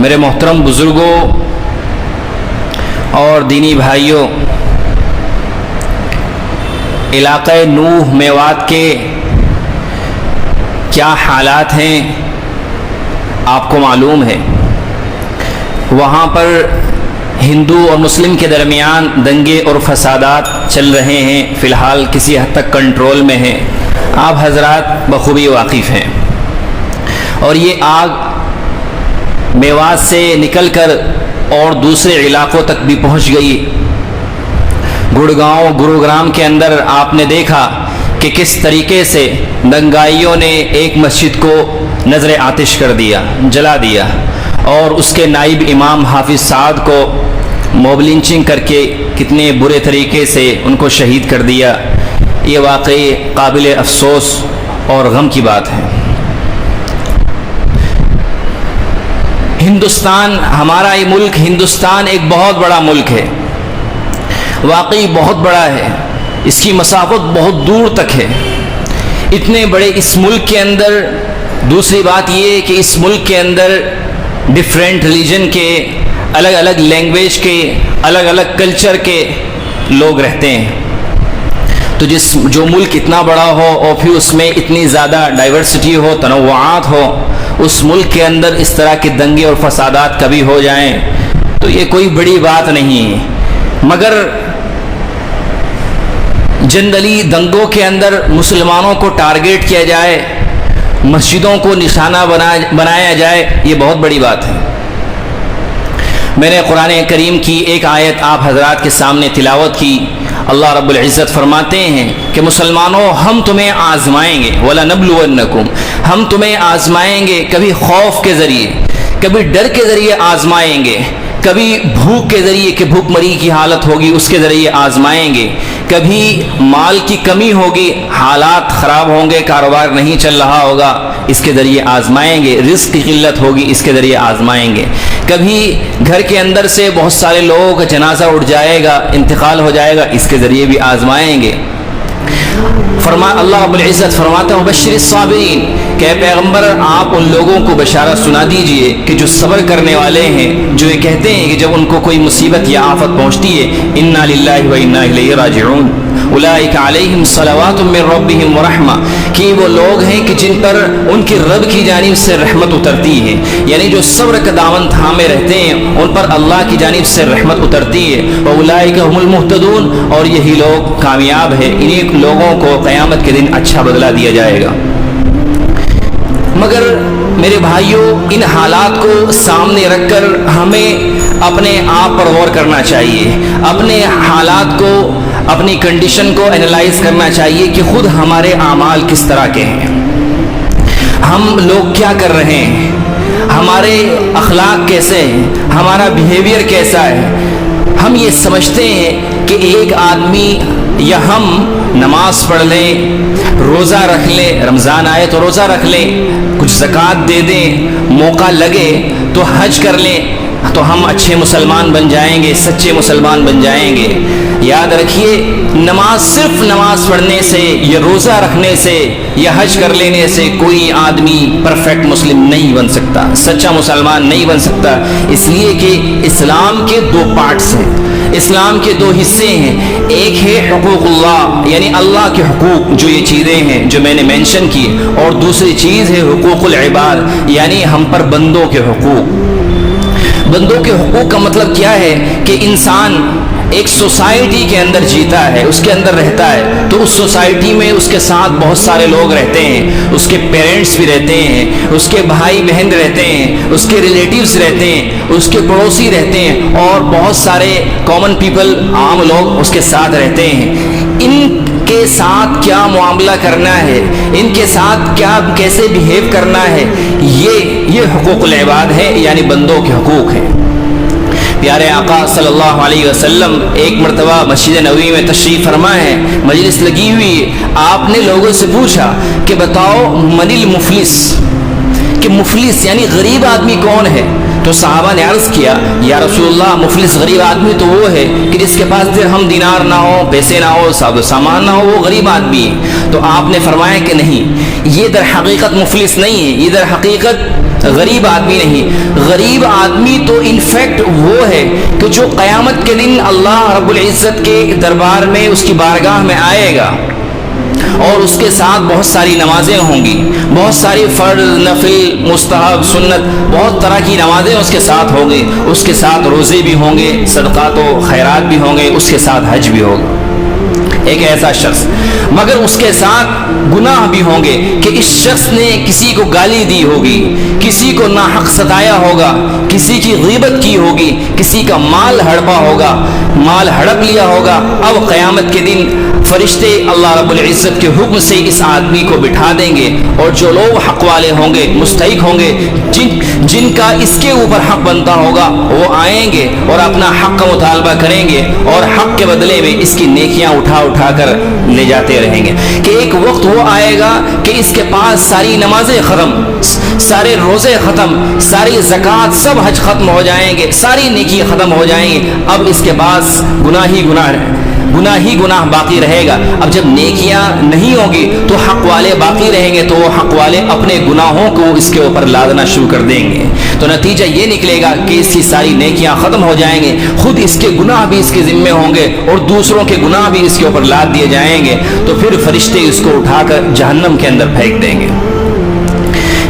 میرے محترم بزرگوں اور دینی بھائیوں، علاقہ نوح میوات کے کیا حالات ہیں آپ کو معلوم ہے۔ وہاں پر ہندو اور مسلم کے درمیان دنگے اور فسادات چل رہے ہیں، فی الحال کسی حد تک کنٹرول میں ہیں، آپ حضرات بخوبی واقف ہیں۔ اور یہ آگ میوات سے نکل کر اور دوسرے علاقوں تک بھی پہنچ گئی۔ گڑگاؤں گروگرام کے اندر آپ نے دیکھا کہ کس طریقے سے دنگائیوں نے ایک مسجد کو نظر آتش کر دیا، جلا دیا، اور اس کے نائب امام حافظ سعد کو موب لنچنگ کر کے کتنے برے طریقے سے ان کو شہید کر دیا۔ یہ واقعی قابل افسوس اور غم کی بات ہے۔ ہندوستان، ہمارا یہ ملک ہندوستان ایک بہت بڑا ملک ہے، واقعی بہت بڑا ہے، اس کی مسافت بہت دور تک ہے۔ اتنے بڑے اس ملک کے اندر دوسری بات یہ ہے کہ اس ملک کے اندر ڈیفرنٹ ریلیجن کے، الگ الگ لینگویج کے، الگ الگ کلچر کے لوگ رہتے ہیں۔ تو جو ملک اتنا بڑا ہو اور پھر اس میں اتنی زیادہ ڈائیورسٹی ہو، تنوعات ہو، اس ملک کے اندر اس طرح کے دنگے اور فسادات کبھی ہو جائیں تو یہ کوئی بڑی بات نہیں ہے۔ مگر جنرلی دنگوں کے اندر مسلمانوں کو ٹارگیٹ کیا جائے، مسجدوں کو نشانہ بنایا جائے، یہ بہت بڑی بات ہے۔ میں نے قرآن کریم کی ایک آیت آپ حضرات کے سامنے تلاوت کی۔ اللہ رب العزت فرماتے ہیں کہ مسلمانوں، ہم تمہیں آزمائیں گے، وَلَنَبْلُوَنَّكُمْ، ہم تمہیں آزمائیں گے، کبھی خوف کے ذریعے، کبھی ڈر کے ذریعے آزمائیں گے، کبھی بھوک کے ذریعے کہ بھوک مری کی حالت ہوگی اس کے ذریعے آزمائیں گے، کبھی مال کی کمی ہوگی، حالات خراب ہوں گے، کاروبار نہیں چل رہا ہوگا، اس کے ذریعے آزمائیں گے، رزق کی قلت ہوگی، اس کے ذریعے آزمائیں گے، کبھی گھر کے اندر سے بہت سارے لوگوں کا جنازہ اٹھ جائے گا، انتقال ہو جائے گا، اس کے ذریعے بھی آزمائیں گے۔ اللہ رب العزت فرماتا ہے بشر الصابرین، کہ اے پیغمبر آپ ان لوگوں کو بشارت سنا دیجئے کہ جو صبر کرنے والے ہیں، جو یہ کہتے ہیں کہ جب ان کو کوئی مصیبت یا آفت پہنچتی ہے انا للہ و انا الیہ راجعون اولئک علیہم صلوات من ربہم ورحمہ، کہ وہ لوگ ہیں کہ جن پر ان کی رب کی جانب سے رحمت اترتی ہے، یعنی جو صبر کا دامن تھامے رہتے ہیں ان پر اللہ کی جانب سے رحمت اترتی ہے۔ واولئک هم المہتدون، اور یہی لوگ کامیاب ہیں، انہیں لوگوں کو قیامت کے دن اچھا بدلہ دیا جائے گا۔ مگر میرے بھائیوں، ان حالات کو سامنے رکھ کر ہمیں اپنے آپ پر غور کرنا چاہیے، اپنے حالات کو، اپنی کنڈیشن کو انالائز کرنا چاہیے کہ خود ہمارے اعمال کس طرح کے ہیں، ہم لوگ کیا کر رہے ہیں، ہمارے اخلاق کیسے ہیں، ہمارا بیہیویئر کیسا ہے۔ ہم یہ سمجھتے ہیں کہ ایک آدمی یا ہم نماز پڑھ لیں، روزہ رکھ لیں، رمضان آئے تو روزہ رکھ لیں، کچھ زکوٰۃ دے دیں، موقع لگے تو حج کر لیں تو ہم اچھے مسلمان بن جائیں گے، سچے مسلمان بن جائیں گے۔ یاد رکھیے، نماز، صرف نماز پڑھنے سے یا روزہ رکھنے سے یا حج کر لینے سے کوئی آدمی پرفیکٹ مسلم نہیں بن سکتا، سچا مسلمان نہیں بن سکتا، اس لیے کہ اسلام کے دو پارٹس ہیں، اسلام کے دو حصے ہیں، ایک ہے حقوق اللہ، یعنی اللہ کے حقوق، جو یہ چیزیں ہیں جو میں نے مینشن کی، اور دوسری چیز ہے حقوق العباد، یعنی ہم پر بندوں کے حقوق۔ بندوں کے حقوق کا مطلب کیا ہے کہ انسان ایک سوسائٹی کے اندر جیتا ہے، اس کے اندر رہتا ہے، تو اس سوسائٹی میں اس کے ساتھ بہت سارے لوگ رہتے ہیں، اس کے پیرنٹس بھی رہتے ہیں، اس کے بھائی بہن رہتے ہیں، اس کے ریلیٹیوز رہتے ہیں، اس کے پڑوسی رہتے ہیں، اور بہت سارے کامن پیپل، عام لوگ اس کے ساتھ رہتے ہیں۔ ان کے ساتھ کیا معاملہ کرنا ہے، ان کے ساتھ کیسے بیہیو کرنا ہے، یہ حقوق العباد ہے، یعنی بندوں کے حقوق ہیں۔ پیارے آقا صلی اللہ علیہ وسلم ایک مرتبہ مسجد نبوی میں تشریف فرما ہے، مجلس لگی ہوئی ہے، آپ نے لوگوں سے پوچھا کہ بتاؤ من المفلس، کہ مفلس یعنی غریب آدمی کون ہے؟ تو صحابہ نے عرض کیا یا رسول اللہ، مفلس غریب آدمی تو وہ ہے کہ جس کے پاس درہم دینار نہ ہو، پیسے نہ ہو، سامان نہ ہو، وہ غریب آدمی ہے۔ تو آپ نے فرمایا کہ نہیں، یہ در حقیقت مفلس نہیں ہے، یہ در حقیقت غریب آدمی نہیں. غریب آدمی تو انفیکٹ وہ ہے کہ جو قیامت کے دن اللہ رب العزت کے دربار میں اس کی بارگاہ میں آئے گا اور اس کے ساتھ بہت ساری نمازیں ہوں گی, بہت ساری فرض, نفل, مستحب, سنت, بہت طرح کی نمازیں اس کے ساتھ ہوں گی, اس کے ساتھ روزے بھی ہوں گے, صدقات و خیرات بھی ہوں گے, اس کے ساتھ حج بھی ہوگا. ایک ایسا شخص, مگر اس کے ساتھ گناہ بھی ہوں گے کہ اس شخص نے کسی کو گالی دی ہوگی, کسی کو ناحق ستایا ہوگا, کسی کی غیبت کی ہوگی, کسی کا مال ہڑپا ہوگا, مال ہڑپ لیا ہوگا. اب قیامت کے دن فرشتے اللہ رب العزت کے حکم سے اس آدمی کو بٹھا دیں گے, اور جو لوگ حق والے ہوں گے, مستحق ہوں گے, جن کا اس کے اوپر حق بنتا ہوگا, وہ آئیں گے اور اپنا حق کا مطالبہ کریں گے, اور حق کے بدلے میں اس کی نیکیاں اٹھا کر لے جاتے رہیں گے. کہ ایک وقت وہ آئے گا کہ اس کے پاس ساری نمازیں ختم, سارے روزے ختم, ساری زکوٰۃ, سب حج ختم ہو جائیں گے, ساری نیکی ختم ہو جائیں گے. اب اس کے پاس گناہ ہی گناہ باقی رہے گا. اب جب نیکیاں نہیں ہوں گی تو حق والے باقی رہیں گے, تو وہ حق والے اپنے گناہوں کو اس کے اوپر لادنا شروع کر دیں گے. تو نتیجہ یہ نکلے گا کہ اس کی ساری نیکیاں ختم ہو جائیں گے, خود اس کے گناہ بھی اس کے ذمے ہوں گے, اور دوسروں کے گناہ بھی اس کے اوپر لاد دیے جائیں گے. تو پھر فرشتے اس کو اٹھا کر جہنم کے اندر پھینک دیں گے.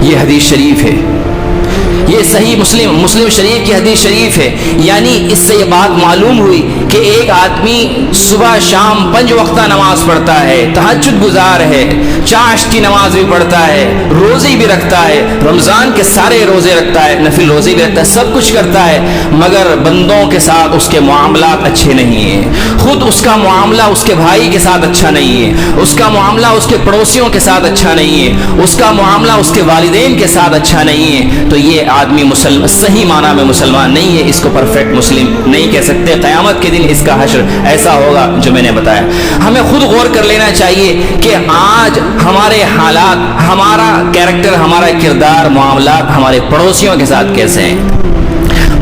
یہ حدیث شریف ہے, یہ صحیح مسلم شریف کی حدیث شریف ہے. یعنی اس سے یہ بات معلوم ہوئی کہ ایک آدمی صبح شام 5 وقتہ نماز پڑھتا ہے, تہجد گزار ہے, چاشت کی نماز بھی پڑھتا ہے, روزے بھی رکھتا ہے, رمضان کے سارے روزے رکھتا ہے, نفل روزے بھی رکھتا ہے, سب کچھ کرتا ہے, مگر بندوں کے ساتھ اس کے معاملات اچھے نہیں ہیں. خود اس کا معاملہ اس کے بھائی کے ساتھ اچھا نہیں ہے, اس کا معاملہ اس کے پڑوسیوں کے ساتھ اچھا نہیں ہے, اس کا معاملہ اس کے والدین کے ساتھ اچھا نہیں ہے. تو یہ آدمی صحیح معنی میں مسلمان نہیں ہے, اس کو پرفیکٹ مسلم نہیں کہہ سکتے. قیامت کے دن اس کا حشر ایسا ہوگا جو میں نے بتایا. ہمیں خود غور کر لینا چاہیے کہ آج ہمارے حالات, ہمارا کیریکٹر, ہمارا کردار, معاملات ہمارے پڑوسیوں کے ساتھ کیسے ہیں.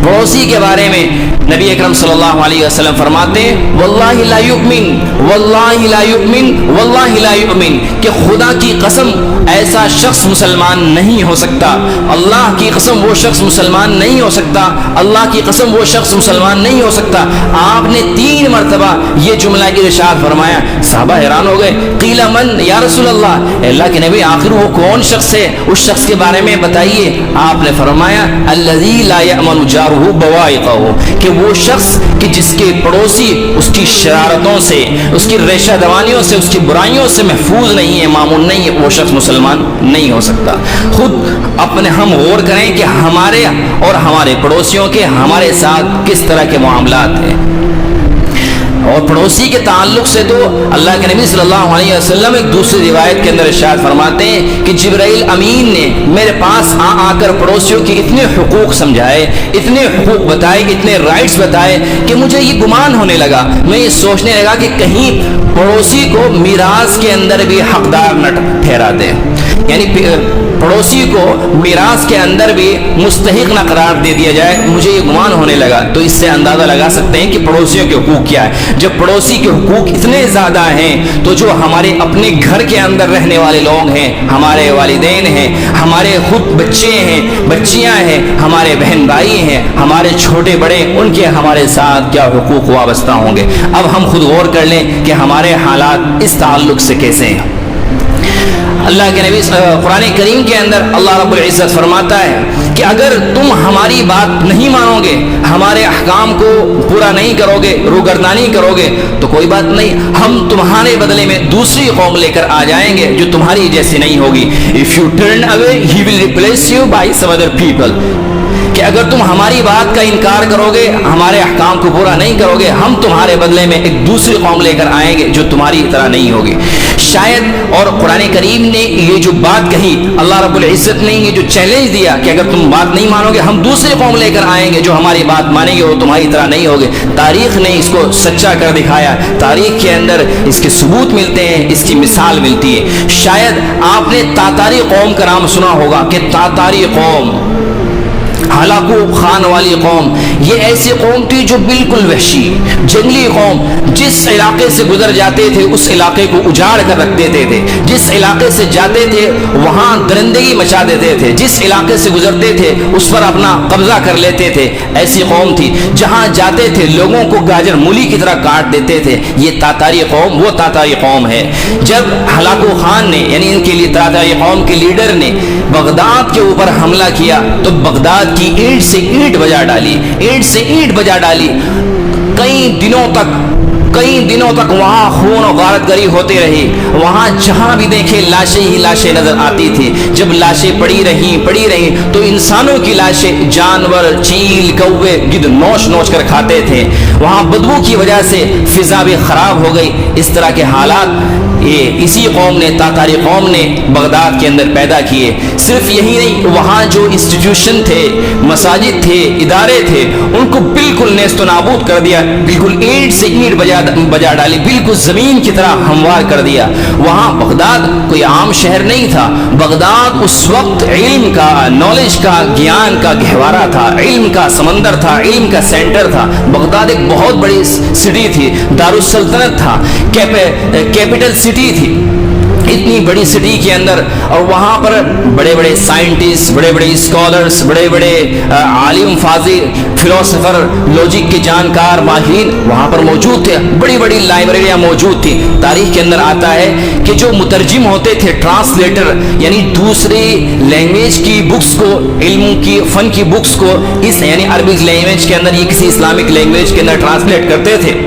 پڑوسی کے بارے میں نبی اکرم صلی اللہ علیہ وسلم فرماتے ہیں واللہ لا یؤمن, واللہ لا یؤمن, واللہ لا یؤمن, کہ خدا کی قسم ایسا شخص مسلمان نہیں ہو سکتا, اللہ کی قسم وہ شخص مسلمان نہیں ہو سکتا, اللہ کی قسم وہ شخص مسلمان نہیں ہو سکتا. آپ نے 3 مرتبہ یہ جملہ ارشاد فرمایا. صحابہ حیران ہو گئے, قیل من یا رسول اللہ, اللہ کے نبی آخر وہ کون شخص ہے, اس شخص کے بارے میں بتائیے. آپ نے فرمایا الذی لا یأمن جارہ بوائقہ, کہ وہ شخص کہ جس کے پڑوسی اس کی شرارتوں سے, اس کی ریشہ دوانیوں سے, اس کی برائیوں سے محفوظ نہیں ہے, مامون نہیں ہے, وہ شخص مسلمان نہیں ہو سکتا. خود اپنے ہم غور کریں کہ ہمارے اور ہمارے پڑوسیوں کے ہمارے ساتھ کس طرح کے معاملات ہیں. اور پڑوسی کے تعلق سے تو اللہ کے نبی صلی اللہ علیہ وسلم ایک دوسری روایت کے اندر ارشاد فرماتے ہیں کہ جبرائیل امین نے میرے پاس آ کر پڑوسیوں کے اتنے حقوق سمجھائے, اتنے حقوق بتائے, اتنے رائٹس بتائے کہ مجھے یہ گمان ہونے لگا, میں یہ سوچنے لگا کہ کہیں پڑوسی کو میراث کے اندر بھی حقدار نہ ٹھہرا دیں, یعنی پڑوسی کو میراث کے اندر بھی مستحق نہ قرار دے دیا جائے. مجھے یہ گمان ہونے لگا. تو اس سے اندازہ لگا سکتے ہیں کہ پڑوسیوں کے حقوق کیا ہے. جب پڑوسی کے حقوق اتنے زیادہ ہیں تو جو ہمارے اپنے گھر کے اندر رہنے والے لوگ ہیں, ہمارے والدین ہیں, ہمارے خود بچے ہیں, بچیاں ہیں, ہمارے بہن بھائی ہیں, ہمارے چھوٹے بڑے, ان کے ہمارے ساتھ کیا حقوق وابستہ ہوں گے. اب ہم خود غور کر لیں کہ ہمارے حالات اس تعلق سے کیسے ہیں. اللہ کے نبی قرآن کریم کے اندر اللہ رب العزت فرماتا ہے کہ اگر تم ہماری بات نہیں مانو گے, ہمارے احکام کو پورا نہیں کرو گے, روگردانی کرو گے, تو کوئی بات نہیں, ہم تمہارے بدلے میں دوسری قوم لے کر آ جائیں گے جو تمہاری جیسی نہیں ہوگی. If you turn away, he will replace you by some other people. کہ اگر تم ہماری بات کا انکار کرو گے, ہمارے احکام کو پورا نہیں کرو گے, ہم تمہارے بدلے میں ایک دوسری قوم لے کر آئیں گے جو تمہاری طرح نہیں ہوگی. شاید اور قرآن کریم نے یہ جو بات کہی, اللہ رب العزت نے یہ جو چیلنج دیا کہ اگر تم بات نہیں مانو گے, ہم دوسری قوم لے کر آئیں گے جو ہماری بات مانیں گے, وہ تمہاری طرح نہیں ہوگے. تاریخ نے اس کو سچا کر دکھایا, تاریخ کے اندر اس کے ثبوت ملتے ہیں, اس کی مثال ملتی ہے. شاید آپ نے تاتاری قوم کا نام سنا ہوگا کہ تاتاری قوم ہلاکو خان والی قوم یہ ایسی قوم تھی جو بالکل وحشی جنگلی قوم، جس علاقے سے گزر جاتے تھے اس علاقے کو اجاڑ کر رکھ دیتے تھے، جس علاقے سے جاتے تھے وہاں درندگی مچا دیتے تھے، جس علاقے سے گزرتے تھے اس پر اپنا قبضہ کر لیتے تھے۔ ایسی قوم تھی جہاں جاتے تھے لوگوں کو گاجر مولی کی طرح کاٹ دیتے تھے۔ یہ تاتاری قوم وہ تاتاری قوم ہے۔ جب ہلاکو خان نے یعنی ان کے لیے تاتاری قوم کے لیڈر نے بغداد کے اوپر حملہ کیا تو بغداد کی اینٹ سے اینٹ بجا ڈالی، اینٹ سے اینٹ بجا ڈالی۔ کئی دنوں تک وہاں خون و غارت گری ہوتی رہی۔ وہاں جہاں بھی دیکھے لاشیں ہی لاشیں نظر آتی تھی۔ جب لاشیں پڑی رہیں تو انسانوں کی لاشیں جانور، چیل، کوے، گدھ نوچ نوچ کر کھاتے تھے۔ وہاں بدبو کی وجہ سے فضا بھی خراب ہو گئی۔ اس طرح کے حالات اسی قوم نے، تاتاری قوم نے بغداد کے اندر پیدا کیے۔ صرف یہی نہیں، وہاں جو انسٹیٹیوشن تھے، مساجد تھے، ادارے تھے، ان کو بالکل نیست و نابود کر دیا، بالکل اینٹ سے اینٹ بجا ڈالی، بالکل زمین کی طرح ہموار کر دیا۔ وہاں بغداد کوئی عام شہر نہیں تھا، بغداد اس وقت علم کا، نالج کا، گیان کا گہوارہ تھا، علم کا سمندر تھا، علم کا سینٹر تھا۔ بغداد ایک بہت بڑی سٹی تھی، دارالسلطنت تھا، کیپٹل سٹی تھی، اتنی بڑی سٹی کے اندر۔ اور وہاں پر بڑے بڑے سائنٹسٹ، بڑے بڑے اسکالرس، بڑے بڑے عالم فاضل، فلاسفر، لاجک کے جانکار، ماہرین وہاں پر موجود تھے۔ بڑی بڑی لائبریریاں موجود تھیں۔ تاریخ کے اندر آتا ہے کہ جو مترجم ہوتے تھے، ٹرانسلیٹر، یعنی دوسری لینگویج کی بکس کو، علم کی، فن کی بکس کو اس یعنی عربک لینگویج کے اندر، یہ کسی اسلامک لینگویج کے اندر ٹرانسلیٹ کرتے تھے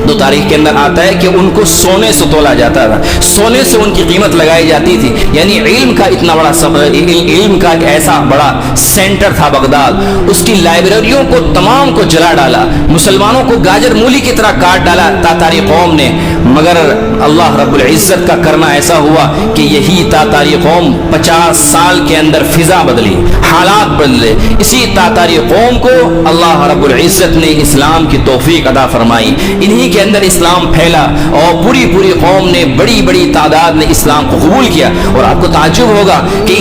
تو تاریخ کے اندر آتا ہے کہ ان کو سونے سے تولا جاتا تھا، سونے سے ان کی قیمت لگائی جاتی تھی۔ یعنی علم کا اتنا بڑا علم کا ایک ایسا بڑا سینٹر تھا بغداد۔ اس کی لائبریریوں کو تمام کو جلا ڈالا، مسلمانوں کو گاجر مولی کی طرح کاٹ ڈالا تاتاری قوم نے۔ مگر اللہ رب العزت کا کرنا ایسا ہوا کہ یہی تاتاری قوم 50 سال کے اندر فضا بدلی، حالات بدلے۔ اسی تاتاری قوم کو اللہ رب العزت نے اسلام کی توفیق عطا فرمائی، انہی کے اندر اسلام پھیلا اور پوری قوم نے، بڑی بڑی تعداد نے اسلام کو قبول کیا۔ اور آپ کو تعجب ہوگا کہ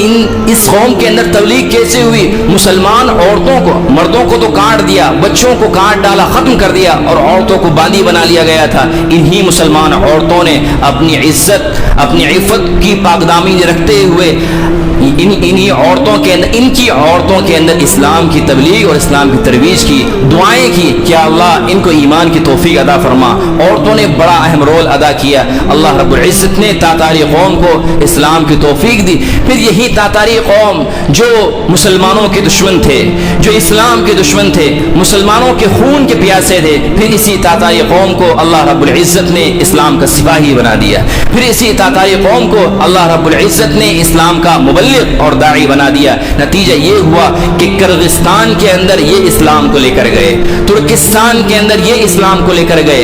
اس قوم کے اندر تبلیغ کیسے ہوئی؟ مسلمان عورتوں کو، مردوں کو تو کاٹ دیا، بچوں کو کاٹ ڈالا، ختم کر دیا، اور عورتوں کو باندی بنا لیا گیا تھا۔ انہی مسلمان عورتوں نے اپنی عزت، اپنی عفت کی پاکدامنی رکھتے ہوئے انہی عورتوں کے اندر، ان کی عورتوں کے اندر اسلام کی تبلیغ اور اسلام کی ترویج کی، دعائیں کی کہ اللہ ان کو ایمان کی توفیق عطا فرما۔ عورتوں نے بڑا اہم رول ادا کیا۔ اللہ رب العزت نے تاتاری قوم کو اسلام کی توفیق دی۔ پھر یہی تاتاری قوم جو مسلمانوں کے دشمن تھے، جو اسلام کے دشمن تھے، مسلمانوں کے خون کے پیاسے تھے، پھر اسی تاتاری قوم کو اللہ رب العزت نے اسلام کا سپاہی بنا دیا۔ پھر اسی تاتاری قوم کو اللہ رب العزت نے اسلام کا مبلغ اور داعی بنا دیا۔ نتیجہ یہ ہوا کہ کرغستان کے اندر یہ اسلام کو لے کر گئے، ترکستان کے اندر یہ اسلام کو لے کر گئے،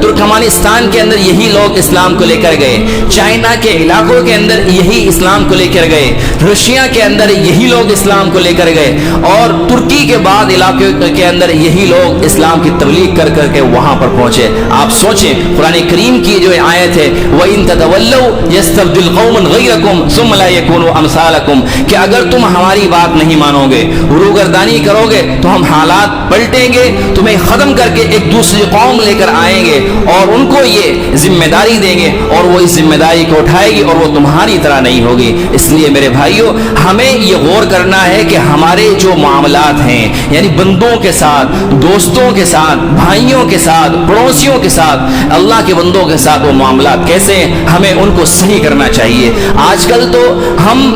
ترکمانستان کے اندر یہی لوگ اسلام کو لے کر گئے، چائنا کے علاقوں کے اندر یہی اسلام کو لے کر گئے، روشیا کے اندر یہی لوگ اسلام کو لے کر گئے، اور ترکی کے بعد علاقے کے اندر یہی لوگ اسلام کی تبلیغ کر کر کے وہاں پر پہنچے۔ آپ سوچیں قرآن کریم کی جو آیت ہے وَإِن تَتَوَلَّوْا يَسْتَبْدِلْ قَوْمًا غَيْرَكُمْ ثُمَّ لَا يَكُونُوا أَمْثَالَكُمْ، کہ اگر تم ہماری بات نہیں مانو گے، روگردانی کرو گے، تو ہم حالات پلٹیں گے، تمہیں ختم کر کے ایک دوسری قوم لے کر آئیں گے اور ان کو یہ ذمہ داری دیں گے اور وہ اس ذمہ داری کو اٹھائے گی اور وہ تمہاری طرح نہیں ہوگی۔ اس لیے میرے بھائیوں ہمیں یہ غور کرنا ہے کہ ہمارے جو معاملات ہیں، یعنی بندوں کے ساتھ، دوستوں کے ساتھ، بھائیوں کے ساتھ، پڑوسیوں کے ساتھ، اللہ کے بندوں کے ساتھ وہ معاملات کیسے ہیں، ہمیں ان کو صحیح کرنا چاہیے۔ آج کل تو ہم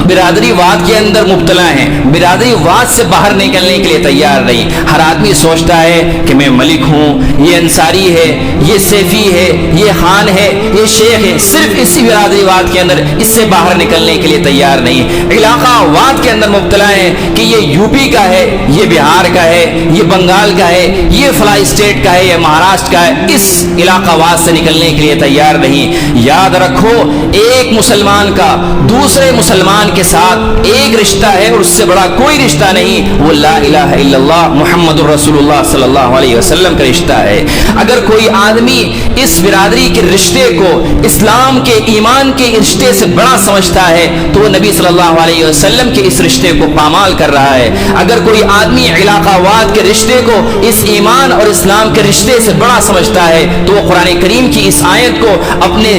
برادری واد کے اندر مبتلا ہیں، برادری واد سے باہر نکلنے کے لیے تیار نہیں۔ ہر آدمی سوچتا ہے کہ میں ملک ہوں، یہ انصاری ہے، یہ سیفی ہے، یہ خان ہے، یہ شیخ ہے، صرف اسی برادری واد کے اندر، اس سے باہر نکلنے کے لیے تیار نہیں۔ علاقہ واد کے اندر مبتلا ہے کہ یہ یو پی کا ہے، یہ بہار کا ہے، یہ بنگال کا ہے، یہ فلاں اسٹیٹ کا ہے، یہ مہاراشٹر کا ہے، اس علاقہ واد سے نکلنے کے لیے تیار نہیں۔ یاد رکھو ایک مسلمان کا دوسرے مسلمان کے ساتھ ایک رشتہ ہے اور اس سے بڑا کوئی رشتہ نہیں، وہ لا الہ الا اللہ محمد الرسول اللہ صلی اللہ علیہ وسلم کا رشتہ ہے۔ اگر کوئی آدمی اس برادری کے رشتے کو اسلام کے ایمان کے رشتے سے بڑا سمجھتا ہے تو وہ نبی صلی اللہ علیہ وسلم کے اس رشتے کو پامال کر رہا ہے۔ اگر کوئی آدمی علاقہ واد کے رشتے کو اس ایمان اور اسلام کے رشتے سے بڑا سمجھتا ہے تو وہ قرآن کریم کی اس آیت کو اپنے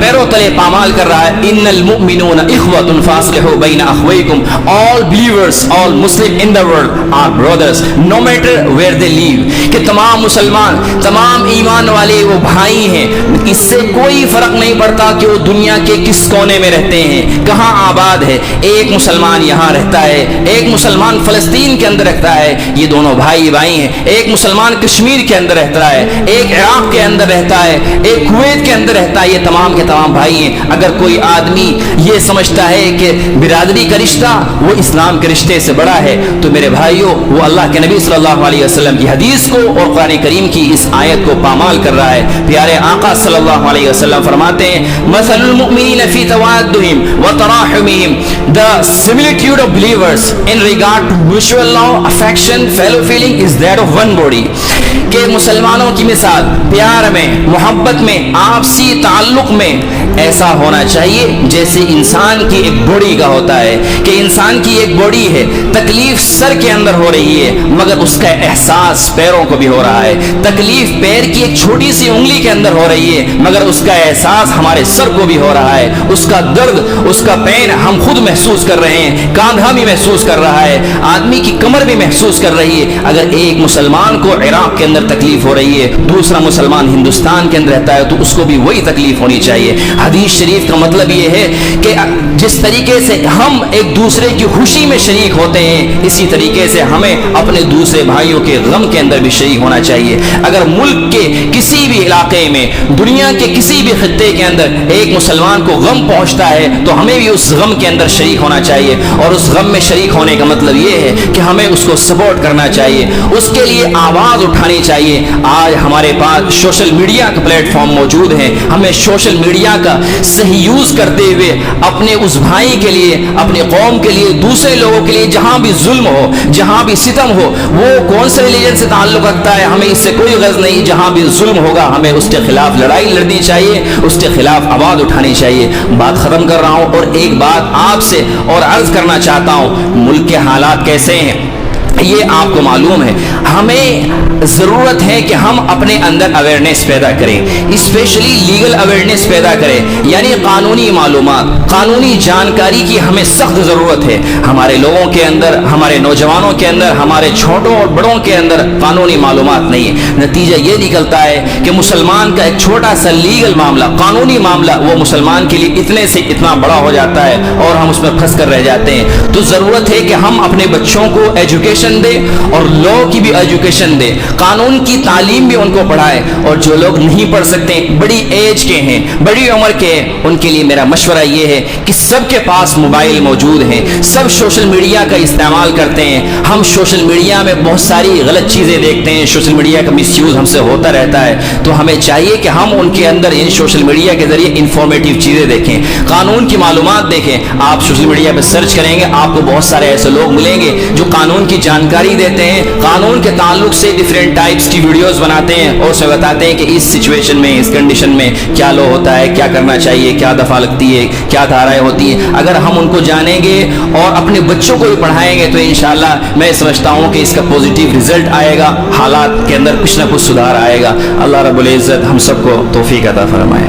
پیروں تلے پامال کر رہا ہے۔ ان المؤمنون اخوۃ فاصلحوا بین اخویکم، all believers, all Muslim in the world are brothers no matter where they live، کہ تمام مسلمان، تمام ایمان والے وہ بھائی ہیں، اس سے کوئی فرق نہیں پڑتا کہ وہ دنیا کے کس کونے میں رہتے ہیں، کہاں آباد ہے۔ ایک مسلمان یہاں رہتا ہے، ایک مسلمان فلسطین کے اندر رہتا ہے، یہ دونوں بھائی بھائی ہیں۔ ایک مسلمان کشمیر کے اندر رہتا ہے، ایک عراق کے اندر رہتا ہے، ایک کویت کے اندر رہتا ہے، یہ تمام کے تمام بھائی ہیں۔ اگر کوئی آدمی یہ سمجھتا ہے کہ برادری کا رشتہ وہ اسلام کے رشتے سے بڑا ہے تو میرے بھائیوں وہ اللہ کے نبی صلی اللہ علیہ وسلم کی حدیث کو اور قرآن کریم کی اس آیت کو پامال کر رہا ہے۔ پیارے آقا صلی اللہ علیہ وسلم فرماتے ہیں مثل المؤمنین فی توادہم وتراحمہم، the similitude of believers in regard to mutual love, affection, fellow feeling is that of one body، کہ مسلمانوں کی مثال پیار میں، محبت میں، آپسی تعلق میں ایسا ہونا چاہیے جیسے انسان کی ایک باڈی کا ہوتا ہے، کہ انسان کی ایک باڈی ہے، تکلیف سر کے اندر ہو رہی ہے مگر اس کا احساس پیروں کو بھی ہو رہا ہے، تکلیف پیر کی ایک چھوٹی سی انگلی کے اندر ہو رہی ہے مگر اس کا احساس ہمارے سر کو بھی ہو رہا ہے، اس کا درد، اس کا پین ہم خود محسوس کر رہے ہیں، کاندھا بھی محسوس کر رہا ہے، آدمی کی کمر بھی محسوس کر رہی ہے۔ اگر ایک مسلمان کو عراق کے اندر تکلیف ہو رہی ہے، دوسرا مسلمان ہندوستان کے اندر رہتا ہے تو اس کو بھی وہی تکلیف ہونی چاہیے۔ حدیث شریف کا مطلب یہ ہے کہ جس طریقے سے ہم ایک دوسرے کی خوشی میں شریک ہوتے ہیں اسی طریقے سے ہمیں اپنے دوسرے بھائیوں کے غم کے اندر بھی شریک ہونا چاہیے۔ اگر ملک کے کسی بھی علاقے میں، دنیا کے کسی بھی خطے کے اندر ایک مسلمان کو غم پہنچتا ہے تو ہمیں بھی اس غم کے اندر شریک ہونا چاہیے، اور اس غم میں شریک ہونے کا مطلب یہ ہے کہ ہمیں اس کو سپورٹ کرنا چاہیے، اس کے لیے آواز اٹھانی چاہیے۔ آج ہمارے پاس سوشل میڈیا کا پلیٹ فارم موجود ہے، ہمیں سوشل میڈیا کا صحیح یوز کرتے ہوئے اپنے اس بھائی کے لیے، اپنے قوم کے لیے، دوسرے لوگوں کے لیے جہاں بھی ظلم ہو، جہاں بھی ستم ہو، وہ کون سے ریلیجن سے تعلق رکھتا ہے ہمیں اس سے کوئی غرض نہیں، جہاں بھی ظلم ہوگا ہمیں اس کے خلاف لڑائی لڑنی چاہیے، اس کے خلاف آواز اٹھانی چاہیے۔ بات ختم کر رہا ہوں اور ایک بات آپ سے اور عرض کرنا چاہتا ہوں، ملک کے حالات کیسے ہیں یہ آپ کو معلوم ہے، ہمیں ضرورت ہے کہ ہم اپنے اندر اویئرنیس پیدا کریں، اسپیشلی لیگل اویئرنیس پیدا کریں، یعنی قانونی معلومات، قانونی جانکاری کی ہمیں سخت ضرورت ہے۔ ہمارے لوگوں کے اندر، ہمارے نوجوانوں کے اندر، ہمارے چھوٹوں اور بڑوں کے اندر قانونی معلومات نہیں ہے۔ نتیجہ یہ نکلتا ہے کہ مسلمان کا ایک چھوٹا سا لیگل معاملہ، قانونی معاملہ، وہ مسلمان کے لیے اتنے سے اتنا بڑا ہو جاتا ہے اور ہم اس میں پھنس کر رہ جاتے ہیں۔ تو ضرورت ہے کہ ہم اپنے بچوں کو ایجوکیشن دے اور لا کی بھی ایجوکیشن دے، قانون کی تعلیم بھی ان کو پڑھائے، اور جو لوگ نہیں پڑھ سکتے، بڑی ایج کے ہیں، بڑی عمر کے ہیں، ان کے لیے میرا مشورہ یہ ہے کہ سب کے پاس موبائل موجود ہیں، سب سوشل میڈیا کا استعمال کرتے ہیں، ہم سوشل میڈیا میں بہت ساری غلط چیزیں دیکھتے ہیں، سوشل میڈیا کا مس یوز ہم سے ہوتا رہتا ہے، تو ہمیں چاہیے کہ ہم ان کے اندر ان سوشل میڈیا کے ذریعے انفارمیٹیو چیزیں دیکھیں، قانون کی معلومات دیکھیں۔ آپ سوشل میڈیا پہ سرچ کریں گے آپ کو بہت سارے ایسے لوگ ملیں گے جو قانون کی جانکاری دیتے ہیں، قانون کے تعلق سے ڈیفرنٹ ٹائپس کی ویڈیوز بناتے ہیں اور اس میں بتاتے ہیں کہ اس سچویشن میں، اس کنڈیشن میں کیا لو ہوتا ہے، کیا کرنا چاہیے، کیا دفعہ لگتی ہے، کیا دھارائیں ہوتی ہیں۔ اگر ہم ان کو جانیں گے اور اپنے بچوں کو بھی پڑھائیں گے تو انشاءاللہ میں سمجھتا ہوں کہ اس کا پوزیٹیو رزلٹ آئے گا، حالات کے اندر کچھ نہ کچھ سدھار آئے گا۔ اللہ رب العزت ہم سب کو توفیق عطا فرمائے۔